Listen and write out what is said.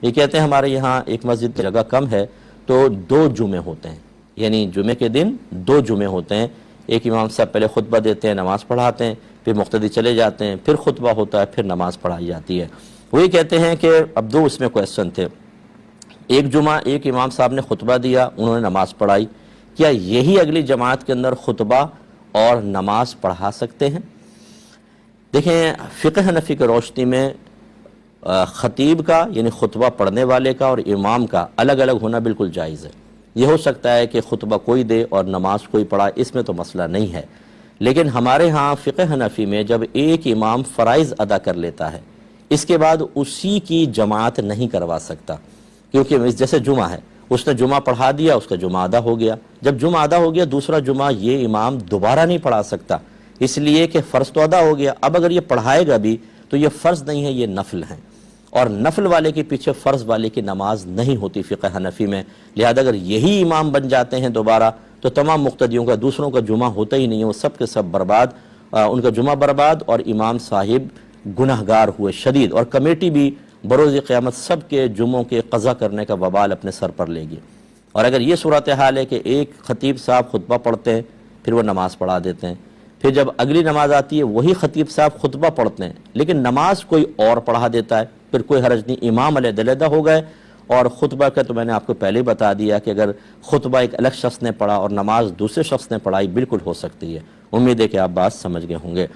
یہ کہتے ہیں ہمارے یہاں ایک مسجد کی جگہ کم ہے تو 2 جمعے ہوتے ہیں، یعنی جمعے کے دن 2 جمعے ہوتے ہیں، ایک امام صاحب پہلے خطبہ دیتے ہیں، نماز پڑھاتے ہیں، پھر مقتدی چلے جاتے ہیں، پھر خطبہ ہوتا ہے، پھر نماز پڑھائی جاتی ہے۔ وہی کہتے ہیں کہ اب 2 اس میں کویسچن تھے، ایک جمعہ ایک امام صاحب نے خطبہ دیا، انہوں نے نماز پڑھائی، کیا یہی اگلی جماعت کے اندر خطبہ اور نماز پڑھا سکتے ہیں؟ دیکھیں فقہ حنفی کی روشنی میں خطیب کا یعنی خطبہ پڑھنے والے کا اور امام کا الگ الگ ہونا بالکل جائز ہے۔ یہ ہو سکتا ہے کہ خطبہ کوئی دے اور نماز کوئی پڑھا، اس میں تو مسئلہ نہیں ہے، لیکن ہمارے ہاں فقہ حنفی میں جب ایک امام فرائض ادا کر لیتا ہے اس کے بعد اسی کی جماعت نہیں کروا سکتا، کیونکہ جیسے جمعہ ہے، اس نے جمعہ پڑھا دیا، اس کا جمعہ ادا ہو گیا، جب جمعہ ادا ہو گیا دوسرا جمعہ یہ امام دوبارہ نہیں پڑھا سکتا، اس لیے کہ فرض تو ادا ہو گیا، اب اگر یہ پڑھائے گا بھی تو یہ فرض نہیں ہے، یہ نفل ہیں، اور نفل والے کے پیچھے فرض والے کی نماز نہیں ہوتی فقہ حنفی میں، لہذا اگر یہی امام بن جاتے ہیں دوبارہ تو تمام مقتدیوں کا دوسروں کا جمعہ ہوتا ہی نہیں ہے، وہ سب کے سب برباد، ان کا جمعہ برباد اور امام صاحب گنہگار ہوئے شدید، اور کمیٹی بھی بروز قیامت سب کے جمعوں کے قضا کرنے کا وبال اپنے سر پر لے گی۔ اور اگر یہ صورتحال ہے کہ ایک خطیب صاحب خطبہ پڑھتے ہیں پھر وہ نماز پڑھا دیتے ہیں، پھر جب اگلی نماز آتی ہے وہی خطیب صاحب خطبہ پڑھتے ہیں لیکن نماز کوئی اور پڑھا دیتا ہے، پھر کوئی حرج نہیں، امام علیحدہ ہو گئے، اور خطبہ کا تو میں نے آپ کو پہلے ہی بتا دیا کہ اگر خطبہ ایک الگ شخص نے پڑھا اور نماز دوسرے شخص نے پڑھائی بالکل ہو سکتی ہے۔ امید ہے کہ آپ بات سمجھ گئے ہوں گے۔